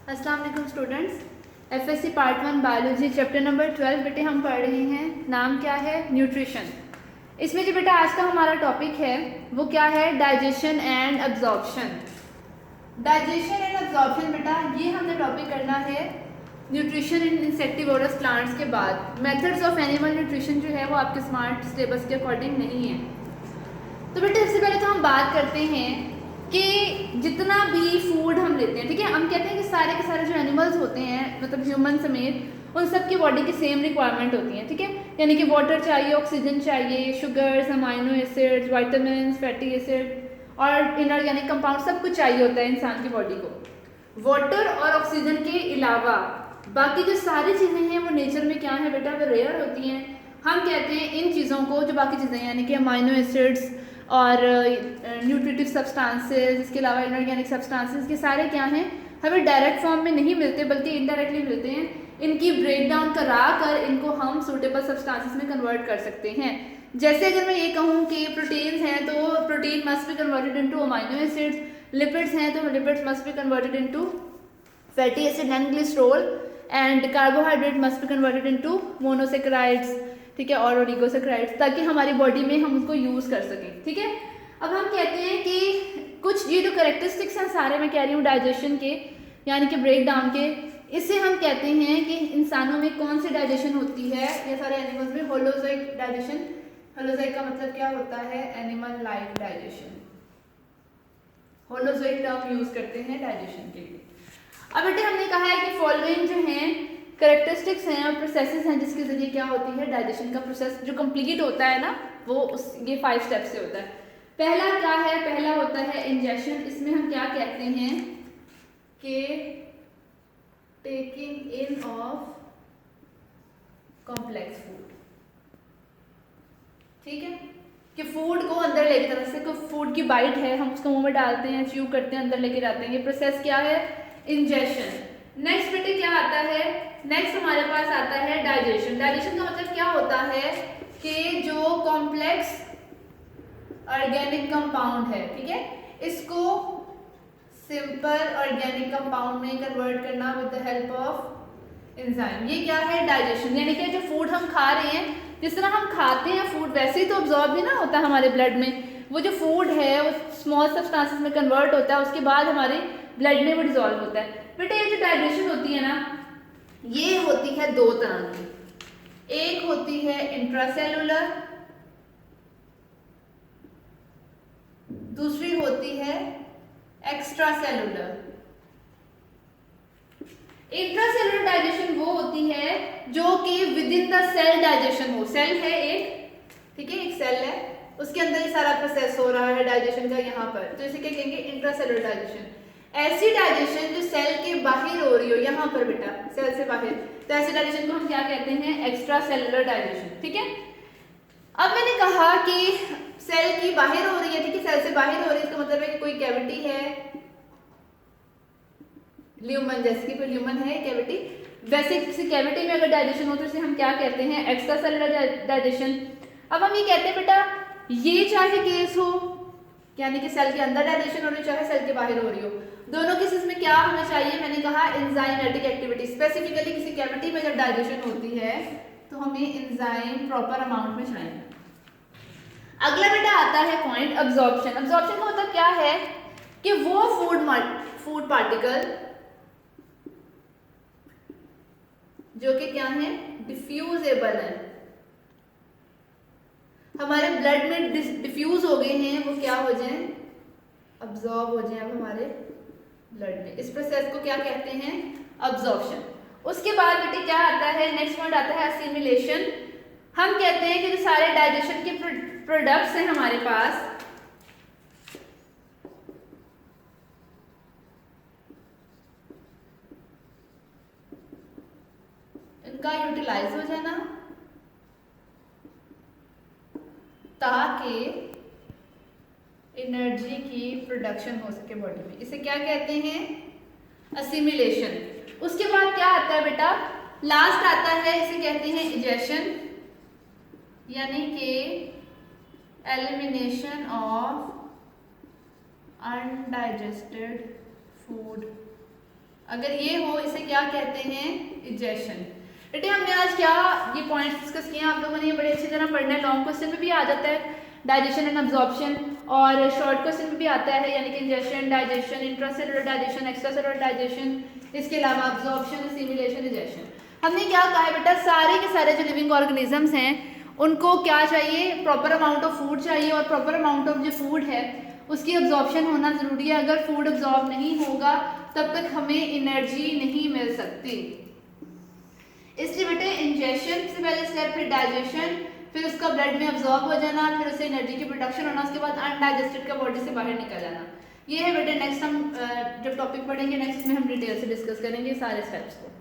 अस्सलाम वालेकुम students. FSc part 1 biology chapter number 12 बेटे हम पढ़ रहे हैं। नाम क्या है? न्यूट्रिशन। इसमें जो बेटा आज का हमारा टॉपिक है वो क्या है? Digestion and absorption. Digestion and absorption बेटा ये हमने टॉपिक करना है न्यूट्रिशन इन इंसेक्टिवोरस प्लांट्स के बाद। मेथड्स ऑफ एनिमल न्यूट्रिशन जो है वो आपके स्मार्ट सिलेबस के अकॉर्डिंग नहीं है। तो बेटा इससे पहले तो हम बात करते हैं कि जितना भी फूड हम लेते हैं, ठीक है, हम कहते हैं कि सारे के सारे जो एनिमल्स होते हैं मतलब ह्यूमन समेत उन सब की बॉडी की सेम रिक्वायरमेंट होती है, ठीक है। यानी कि वाटर चाहिए, ऑक्सीजन चाहिए, sugars, amino acids, vitamin, fatty acid और इनऑर्गेनिक कंपाउंड सब कुछ चाहिए होता है इंसान की बॉडी को। वाटर और ऑक्सीजन के अलावा बाकी जो सारी चीज़ें हैं वो नेचर में क्या है बेटा? वो रेयर होती हैं। हम कहते हैं इन चीज़ों को, जो बाकी चीज़ें यानी कि अमाइनो एसिड्स और न्यूट्रिटिव सब्सटेंसेस, इसके अलावा इनऑर्गेनिक सब्सटेंसेस, ये सारे क्या हैं? हमें डायरेक्ट फॉर्म में नहीं मिलते बल्कि इनडायरेक्टली मिलते हैं। इनकी ब्रेकडाउन करा कर इनको हम सूटेबल सब्सटेंसेस में कन्वर्ट कर सकते हैं। जैसे अगर मैं ये कहूँ कि प्रोटीन्स हैं तो protein must be converted into amino acids, lipids हैं तो lipids must be converted into fatty acid and glycerol, and carbohydrate must be converted into monosaccharides, ठीक है, और ओलिगोसेकेराइड्स, ताकि हमारी बॉडी में हम उसको यूज़ कर सकें, ठीक है। अब हम कहते हैं कि कुछ ये जो करेक्टरिस्टिक्स हैं सारे, मैं कह रही हूँ डाइजेशन के यानी कि ब्रेक डाउन के, इससे हम कहते हैं कि इंसानों में कौन सी डाइजेशन होती है या सारे एनिमल्स में होलोजोइक डाइजेशन। होलोजोइक का मतलब क्या होता है? Animal like digestion. Holozoic term use करते हैं डाइजेशन के लिए। अब बेटे हमने कहा है कि फॉलोइंग जो हैं करेक्टरिस्टिक्स हैं और प्रोसेसेस हैं जिसके जरिए क्या होती है? डाइजेशन का प्रोसेस जो कंप्लीट होता है ना वो ये 5 स्टेप से होता है। पहला क्या है? पहला होता है इंजेशन। इसमें हम क्या कहते हैं कि taking in of complex food, ठीक है, कि फूड को अंदर लेके जाना। जैसे कोई फूड की बाइट है, हम उसको मुंह में डालते हैं, च्यू करते हैं, अंदर लेके जाते हैं, ये प्रोसेस क्या है? इंजेशन। नेक्स्ट बेटे क्या आता है? नेक्स्ट हमारे पास आता है डाइजेशन। डाइजेशन का मतलब क्या होता है कि जो कॉम्प्लेक्स ऑर्गेनिक कंपाउंड है, ठीक है, इसको सिंपल ऑर्गेनिक कंपाउंड में कन्वर्ट करना with the help of enzyme. ये क्या है? डाइजेशन। यानी कि जो फूड हम खा रहे हैं, जिस तरह हम खाते हैं फूड वैसे ही तो ऑब्जॉर्ब भी ना होता है हमारे ब्लड में। वो जो फूड है वो स्मॉल सब्सटेंसेस में कन्वर्ट होता है, उसके बाद हमारे ब्लड में वो डिजॉल्व होता है। बेटा ये जो डाइजेशन होती है ना, ये होती है 2 तरह की। एक होती है इंट्रासेलुलर, दूसरी होती है एक्स्ट्रा सेलुलर। इंट्रासेलुलर डाइजेशन वो होती है जो कि within the cell digestion हो। सेल है एक, ठीक है, एक सेल है, उसके अंदर ये सारा प्रोसेस हो रहा है डाइजेशन का यहाँ पर, तो इसे क्या कहेंगे? Intracellular digestion. ऐसी डाइजेशन जो सेल के बाहर हो रही हो, यहाँ पर बेटा सेल से बाहर, तो ऐसी डाइजेशन को हम क्या कहते हैं? एक्स्ट्रा सेलुलर डाइजेशन, ठीक है। अब मैंने कहा कि सेल की बाहर हो रही है, ठीक है, सेल से बाहर हो रही है, इसका मतलब है कि कोई कैविटी है, ल्यूमन, जैसे कि कोई ल्यूमन है कैविटी, वैसे किसी कैविटी में अगर डाइजेशन हो तो इसे हम क्या कहते हैं? Extra cellular digestion. अब हम ये कहते हैं बेटा ये चाहे केस हो यानी कि सेल के अंदर डाइजेशन हो रही हो चाहे सेल के बाहर हो रही हो, दोनों केसेस में क्या होना चाहिए? मैंने कहा एंजाइमेटिक एक्टिविटी। स्पेसिफिकली किसी कैविटी में जब डाइजेशन होती है तो हमें एंजाइम प्रॉपर अमाउंट में चाहिए। अगला बेटा आता है पॉइंट अब्जॉर्प्शन। अब्जॉर्प्शन का मतलब क्या है कि वो फूड पार्टिकल जो कि क्या है? डिफ्यूजेबल है, हमारे ब्लड में डिफ्यूज हो गए हैं, वो क्या हो जाएं? अब्जॉर्ब हो जाएं अब हमारे ब्लड में। इस प्रोसेस को क्या कहते हैं? अब्जॉर्प्शन। उसके बाद बेटे क्या आता है? नेक्स्ट पॉइंट आता है असिमिलेशन। हम कहते हैं कि जो सारे डाइजेशन के प्रोडक्ट्स हैं हमारे पास, इनका यूटिलाइज हो जाना ताकि एनर्जी की प्रोडक्शन हो सके बॉडी में, इसे क्या कहते हैं? असिमिलेशन। उसके बाद क्या आता है बेटा? लास्ट आता है, इसे कहते हैं इजेशन, यानी कि एलिमिनेशन ऑफ अनडाइजेस्टेड फूड अगर ये हो इसे क्या कहते हैं, इजेशन। बेटे हमने आज क्या ये पॉइंट्स डिस्कस किए हैं, आप लोगों ने ये बड़े अच्छी तरह पढ़ना है। लॉन्ग क्वेश्चन में भी आ जाता है डाइजेशन एंड अब्जॉर्प्शन, और शॉर्ट क्वेश्चन में भी आता है, यानी कि ingestion, digestion, intracellular digestion, extracellular digestion, इसके अलावा अब्जॉर्प्शन, असिमिलेशन, डिजेशन। हमने क्या कहा है बेटा, सारे के सारे जो लिविंग ऑर्गेनिजम्स हैं उनको क्या चाहिए, प्रॉपर अमाउंट ऑफ फूड चाहिए, और प्रॉपर अमाउंट ऑफ जो फूड है उसकी अब्जॉर्प्शन होना ज़रूरी है। अगर फूड अब्जॉर्ब नहीं होगा तब तक हमें एनर्जी नहीं मिल सकती। इसलिए बेटे इंजेशन से पहले स्टेप, फिर डाइजेशन, फिर उसका ब्लड में अब्जॉर्ब हो जाना, फिर उससे एनर्जी की प्रोडक्शन होना, उसके बाद अनडाइजेस्टेड का बॉडी से बाहर निकल जाना। ये है बेटे नेक्स्ट हम जब टॉपिक पढ़ेंगे नेक्स्ट में हम डिटेल से डिस्कस करेंगे सारे स्टेप्स को।